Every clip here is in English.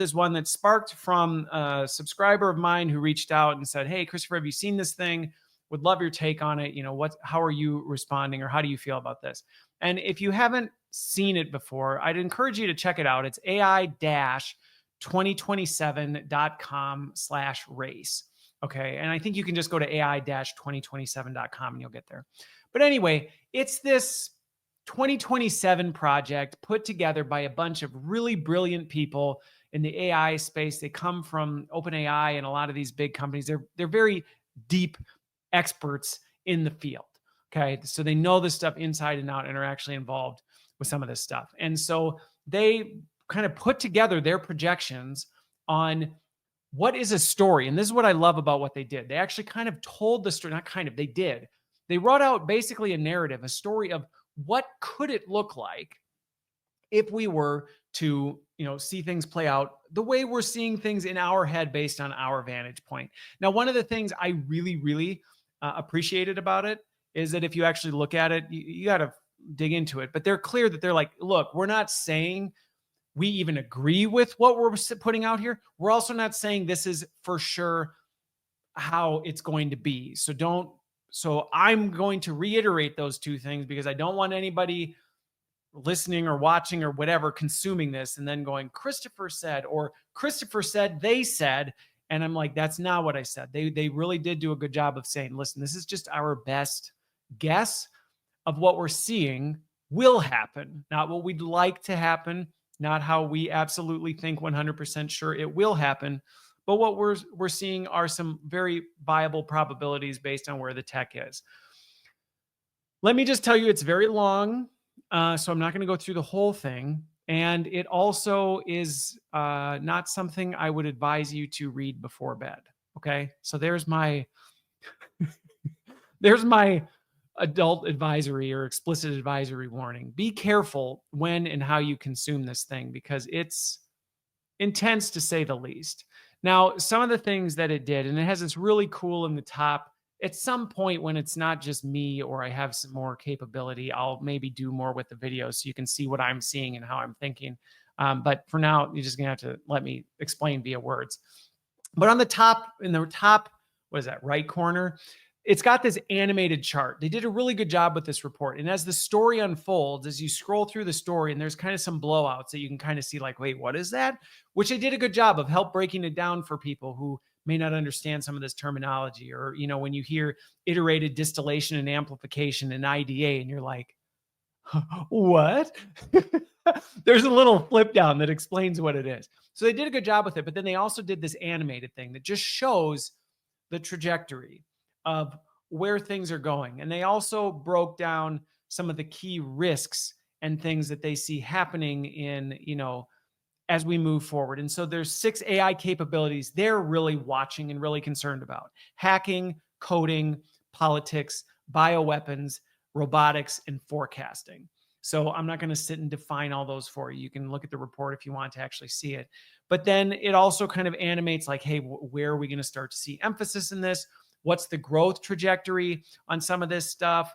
is one that sparked from a subscriber of mine who reached out and said, "Hey, Christopher, have you seen this thing? Would love your take on it. How are you responding, or how do you feel about this?" And if you haven't seen it before, I'd encourage you to check it out. It's ai-2027.com/race. Okay. And I think you can just go to ai-2027.com and you'll get there. But anyway, it's this 2027 project put together by a bunch of really brilliant people in the AI space. They come from OpenAI and a lot of these big companies. They're very deep experts in the field. Okay. So they know this stuff inside and out and are actually involved with some of this stuff. And so they kind of put together their projections on what is a story. And this is what I love about what they did. They actually kind of told the story, not kind of, they did. They wrote out basically a narrative, a story of what could it look like if we were to, see things play out the way we're seeing things in our head based on our vantage point. Now, one of the things I really, really appreciated about it is that if you actually look at it, you got to dig into it. But they're clear that they're like, look, we're not saying we even agree with what we're putting out here. We're also not saying this is for sure how it's going to be. So I'm going to reiterate those two things because I don't want anybody listening or watching or whatever consuming this and then going, Christopher said, or Christopher said, they said. And I'm like, that's not what I said. They really did do a good job of saying, listen, this is just our best guess of what we're seeing will happen, not what we'd like to happen, not how we absolutely think 100% sure it will happen, but what we're seeing are some very viable probabilities based on where the tech is. Let me just tell you, it's very long, so I'm not going to go through the whole thing. And it also is not something I would advise you to read before bed. Okay, so there's my adult advisory or explicit advisory warning. Be careful when and how you consume this thing because it's intense to say the least. Now, some of the things that it did, and it has this really cool in the top. At some point when it's not just me or I have some more capability, I'll maybe do more with the video so you can see what I'm seeing and how I'm thinking. But for now, you're just gonna have to let me explain via words. But on the top, what is that, right corner? It's got this animated chart. They did a really good job with this report. And as the story unfolds, as you scroll through the story, and there's kind of some blowouts that you can kind of see like, wait, what is that? Which they did a good job of help breaking it down for people who may not understand some of this terminology. Or, when you hear iterated distillation and amplification and IDA, and you're like, what? There's a little flip down that explains what it is. So they did a good job with it. But then they also did this animated thing that just shows the trajectory of where things are going. And they also broke down some of the key risks and things that they see happening in, as we move forward. And so there's 6 AI capabilities they're really watching and really concerned about: hacking, coding, politics, bioweapons, robotics, and forecasting. So I'm not going to sit and define all those for you. You can look at the report if you want to actually see it. But then it also kind of animates like, hey, where are we going to start to see emphasis in this? What's the growth trajectory on some of this stuff?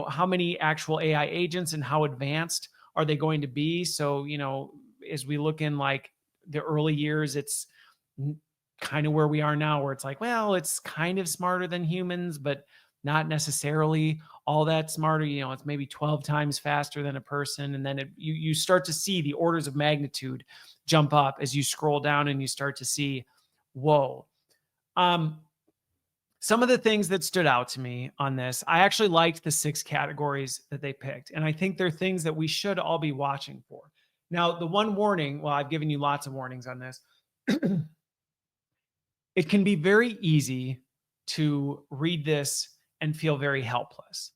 How many actual AI agents and how advanced are they going to be? So, as we look in like the early years, it's kind of where we are now, where it's like, well, it's kind of smarter than humans, but not necessarily all that smarter. It's maybe 12 times faster than a person. And then you start to see the orders of magnitude jump up as you scroll down and you start to see, whoa. Some of the things that stood out to me on this, I actually liked the 6 categories that they picked. And I think they're things that we should all be watching for. Now, the one warning, well, I've given you lots of warnings on this. It can be very easy to read this and feel very helpless.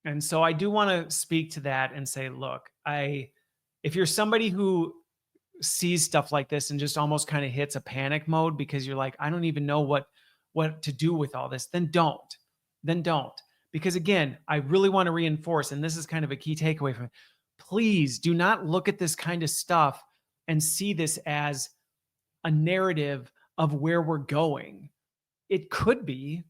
And so I do want to speak to that and say, look, if you're somebody who sees stuff like this and just almost kind of hits a panic mode because you're like, I don't even know what to do with all this, then don't. Because again, I really want to reinforce, and this is kind of a key takeaway from it. Please do not look at this kind of stuff and see this as a narrative of where we're going. It could be.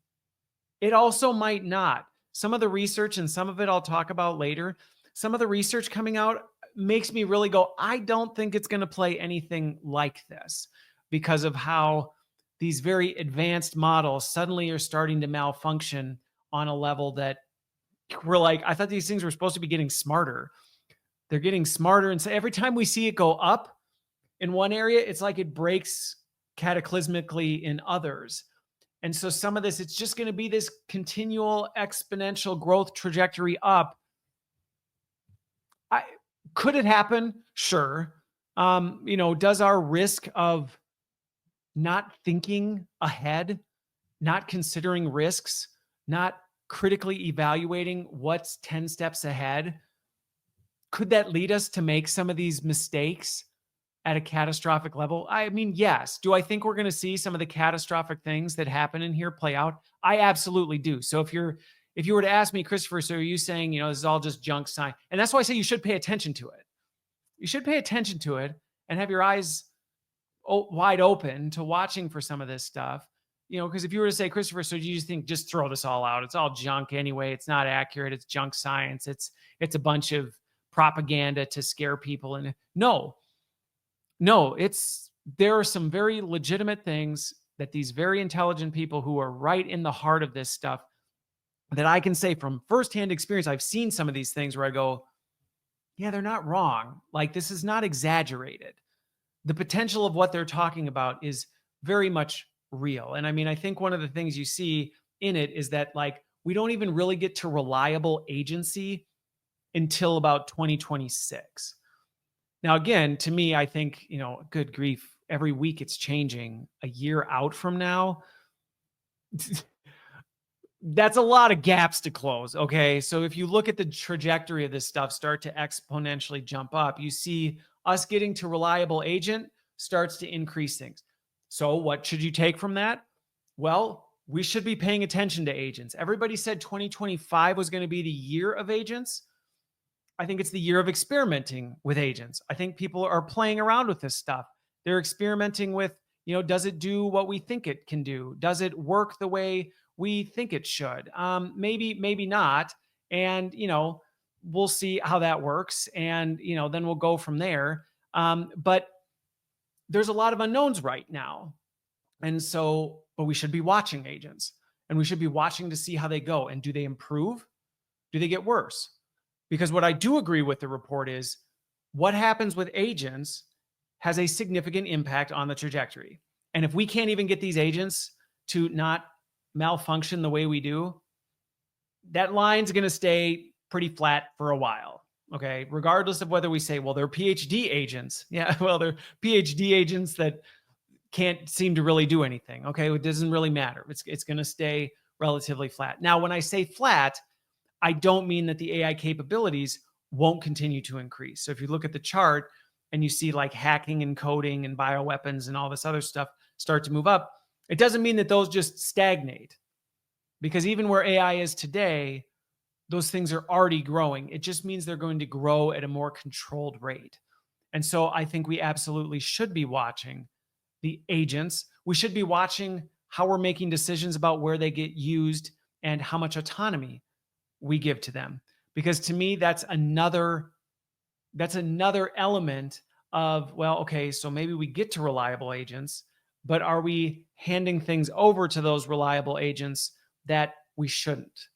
It also might not. Some of the research, and some of it I'll talk about later, some of the research coming out makes me really go, I don't think it's going to play anything like this because of how these very advanced models suddenly are starting to malfunction on a level that we're like, I thought these things were supposed to be getting smarter. They're getting smarter. And so every time we see it go up in one area, it's like it breaks cataclysmically in others. And so some of this, it's just going to be this continual exponential growth trajectory up. I could it happen? Sure. Does our risk of not thinking ahead, not considering risks, not critically evaluating what's 10 steps ahead, could that lead us to make some of these mistakes at a catastrophic level? I mean, yes. Do I think we're going to see some of the catastrophic things that happen in here play out? I absolutely do. So if you were to ask me, Christopher, so are you saying, this is all just junk science? And that's why I say you should pay attention to it. You should pay attention to it and have your eyes wide open to watching for some of this stuff. Because if you were to say, Christopher, so do you just think just throw this all out? It's all junk anyway. It's not accurate. It's junk science. It's a bunch of propaganda to scare people. And no, there are some very legitimate things that these very intelligent people who are right in the heart of this stuff that I can say from firsthand experience. I've seen some of these things where I go, yeah, they're not wrong. Like, this is not exaggerated. The potential of what they're talking about is very much real. And I mean, I think one of the things you see in it is that, like, we don't even really get to reliable agency until about 2026. Now, again, to me, I think, good grief, every week it's changing. A year out from now, that's a lot of gaps to close. Okay. So if you look at the trajectory of this stuff start to exponentially jump up, you see us getting to reliable agent starts to increase things. So what should you take from that? Well, we should be paying attention to agents. Everybody said 2025 was going to be the year of agents. I think it's the year of experimenting with agents. I think people are playing around with this stuff. They're experimenting with, does it do what we think it can do? Does it work the way we think it should? Maybe not. And, we'll see how that works. And, then we'll go from there. But there's a lot of unknowns right now. And so, but we should be watching agents and we should be watching to see how they go. And do they improve? Do they get worse? Because what I do agree with the report is what happens with agents has a significant impact on the trajectory. And if we can't even get these agents to not malfunction the way we do, that line's going to stay pretty flat for a while. Okay. Regardless of whether we say, well, they're PhD agents. Yeah. Well, they're PhD agents that can't seem to really do anything. Okay. It doesn't really matter. It's going to stay relatively flat. Now, when I say flat, I don't mean that the AI capabilities won't continue to increase. So if you look at the chart and you see like hacking and coding and bioweapons and all this other stuff start to move up, it doesn't mean that those just stagnate. Because even where AI is today, those things are already growing. It just means they're going to grow at a more controlled rate. And so I think we absolutely should be watching the agents. We should be watching how we're making decisions about where they get used and how much autonomy we give to them. Because to me, that's another element of, well, okay, so maybe we get to reliable agents, but are we handing things over to those reliable agents that we shouldn't?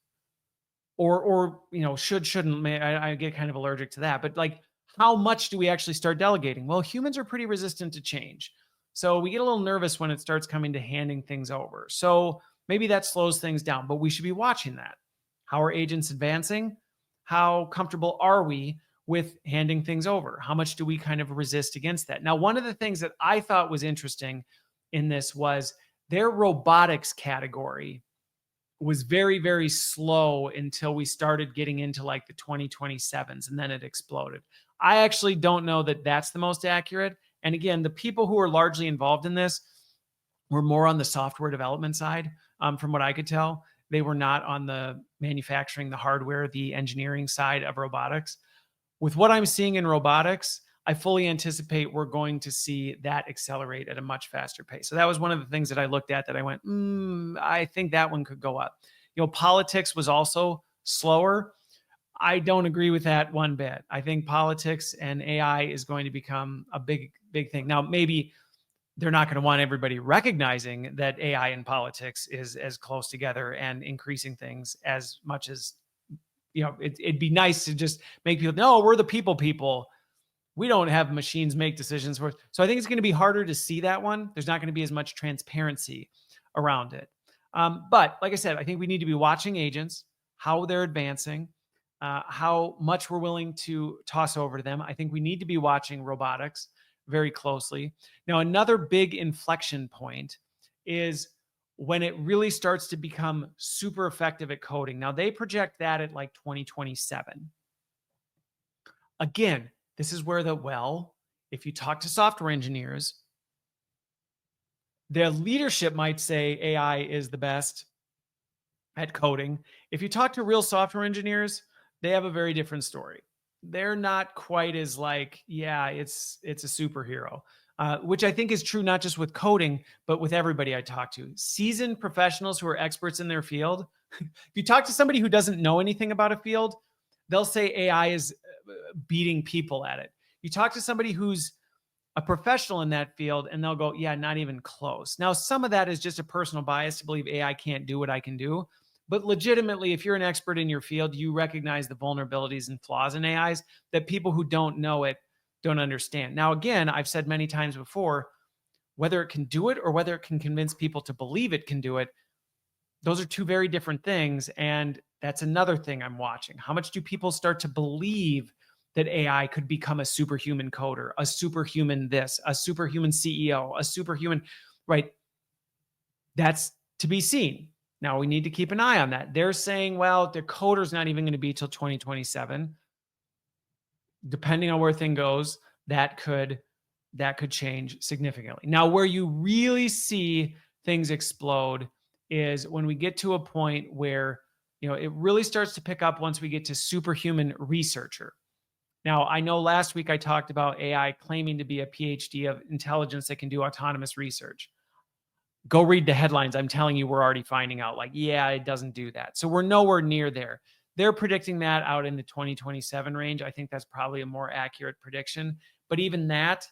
Or shouldn't, I get kind of allergic to that, but like, how much do we actually start delegating? Well, humans are pretty resistant to change. So we get a little nervous when it starts coming to handing things over. So maybe that slows things down, but we should be watching that. How are agents advancing? How comfortable are we with handing things over? How much do we kind of resist against that? Now, one of the things that I thought was interesting in this was their robotics category was very, very slow until we started getting into like the 2027s, and then it exploded. I actually don't know that that's the most accurate. And again, the people who are largely involved in this were more on the software development side, from what I could tell. They were not on the manufacturing, the hardware, the engineering side of robotics. With what I'm seeing in robotics, I fully anticipate we're going to see that accelerate at a much faster pace. So that was one of the things that I looked at that I went, I think that one could go up. Politics was also slower. I don't agree with that one bit. I think politics and AI is going to become a big thing. Now, maybe they're not going to want everybody recognizing that AI and politics is as close together and increasing things as much as, it'd be nice to just make people know we're the people. We don't have machines make decisions for us. So I think it's going to be harder to see that one. There's not going to be as much transparency around it. But like I said, I think we need to be watching agents, how they're advancing, how much we're willing to toss over to them. I think we need to be watching robotics very closely. Now, another big inflection point is when it really starts to become super effective at coding. Now, they project that at like 2027. Again, this is where if you talk to software engineers, their leadership might say AI is the best at coding. If you talk to real software engineers, they have a very different story. They're not quite as like, yeah, it's a superhero, which I think is true not just with coding, but with everybody I talk to. Seasoned professionals who are experts in their field. If you talk to somebody who doesn't know anything about a field, they'll say AI is beating people at it. You talk to somebody who's a professional in that field and they'll go, yeah, not even close. Now, some of that is just a personal bias to believe AI can't do what I can do. But legitimately, if you're an expert in your field, you recognize the vulnerabilities and flaws in AIs that people who don't know it don't understand. Now, again, I've said many times before, whether it can do it or whether it can convince people to believe it can do it, those are two very different things. And that's another thing I'm watching. How much do people start to believe that AI could become a superhuman coder, a superhuman this, a superhuman CEO, a superhuman, right? That's to be seen. Now we need to keep an eye on that. They're saying, well, the coder's not even going to be till 2027. Depending on where thing goes, that could change significantly. Now, where you really see things explode is when we get to a point where, it really starts to pick up once we get to superhuman researcher. Now, I know last week I talked about AI claiming to be a PhD of intelligence that can do autonomous research. Go read the headlines. I'm telling you, we're already finding out like, yeah, it doesn't do that. So we're nowhere near there. They're predicting that out in the 2027 range. I think that's probably a more accurate prediction. But even that,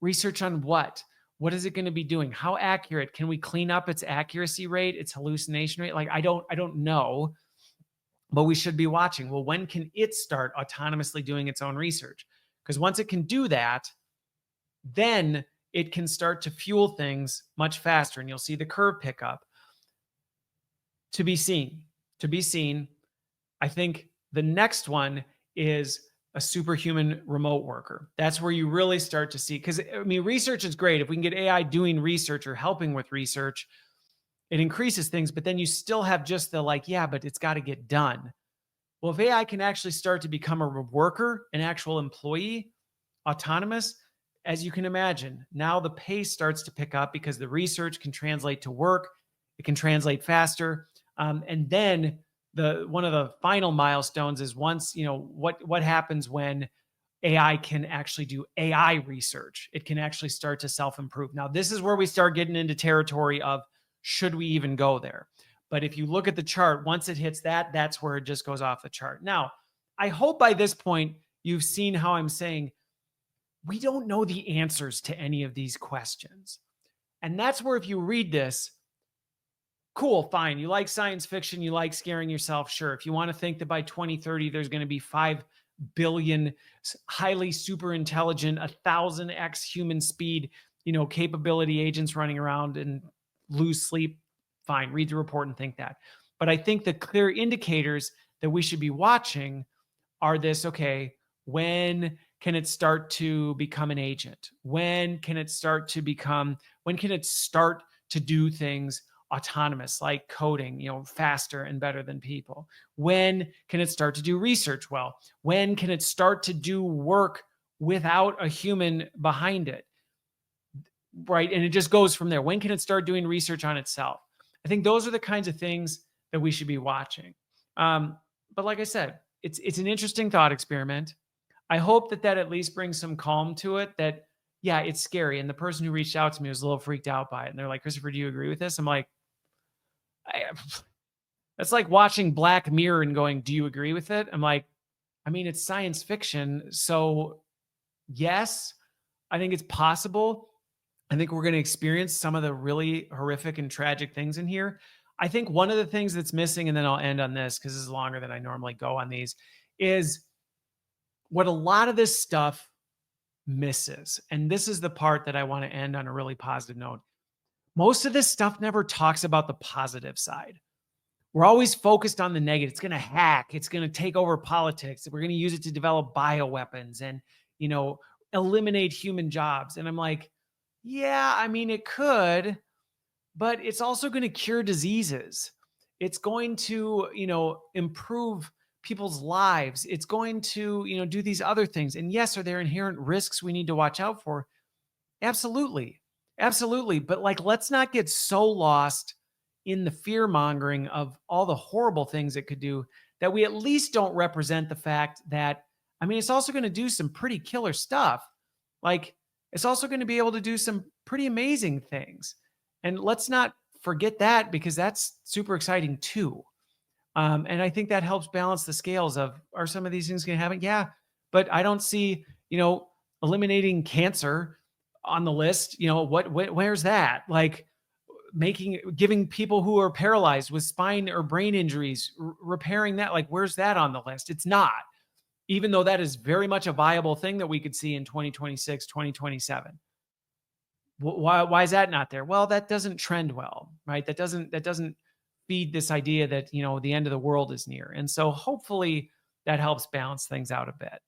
research on what? What is it going to be doing? How accurate? Can we clean up its accuracy rate, its hallucination rate? Like, I don't know, but we should be watching. Well, when can it start autonomously doing its own research? Because once it can do that, then it can start to fuel things much faster and you'll see the curve pick up. To be seen. I think the next one is a superhuman remote worker. That's where you really start to see, because I mean, research is great. If we can get AI doing research or helping with research, it increases things, but then you still have just the like, yeah, but it's got to get done. Well, if AI can actually start to become a worker, an actual employee, autonomous, as you can imagine, now the pace starts to pick up because the research can translate to work. It can translate faster. And then one of the final milestones is once, what happens when AI can actually do AI research. It can actually start to self-improve. Now, this is where we start getting into territory of should we even go there? But if you look at the chart, once it hits that, that's where it just goes off the chart. Now, I hope by this point you've seen how I'm saying we don't know the answers to any of these questions. And that's where if you read this, cool, fine. You like science fiction, you like scaring yourself, sure. If you want to think that by 2030, there's going to be 5 billion highly super intelligent, 1,000x human speed, capability agents running around and lose sleep, fine, read the report and think that. But I think the clear indicators that we should be watching are this, okay, when can it start to become an agent? When can it start to do things autonomous, like coding, faster and better than people? When can it start to do research well? When can it start to do work without a human behind it? Right. And it just goes from there. When can it start doing research on itself? I think those are the kinds of things that we should be watching. But like I said, it's an interesting thought experiment. I hope that at least brings some calm to it, that, yeah, it's scary. And the person who reached out to me was a little freaked out by it. And they're like, Christopher, do you agree with this? I'm like, That's like watching Black Mirror and going, "Do you agree with it?" I'm like, I mean, it's science fiction. So, yes, I think it's possible. I think we're going to experience some of the really horrific and tragic things in here. I think one of the things that's missing, and then I'll end on this because this is longer than I normally go on these, is what a lot of this stuff misses. And this is the part that I want to end on a really positive note. Most of this stuff never talks about the positive side. We're always focused on the negative. It's going to hack. It's going to take over politics. We're going to use it to develop bioweapons and, you know, eliminate human jobs. And I'm like, yeah, I mean, it could, but it's also going to cure diseases. It's going to, improve people's lives. It's going to, do these other things. And yes, are there inherent risks we need to watch out for? Absolutely. Absolutely. But like, let's not get so lost in the fear mongering of all the horrible things it could do that we at least don't represent the fact that, I mean, it's also going to do some pretty killer stuff. Like, it's also going to be able to do some pretty amazing things. And let's not forget that because that's super exciting too. And I think that helps balance the scales of, are some of these things going to happen? Yeah. But I don't see, eliminating cancer on the list. Where's that? Like, giving people who are paralyzed with spine or brain injuries, repairing that, like, where's that on the list? It's not, even though that is very much a viable thing that we could see in 2026, 2027. Why is that not there? Well, that doesn't trend well, right? That doesn't feed this idea that, the end of the world is near. And so hopefully that helps balance things out a bit.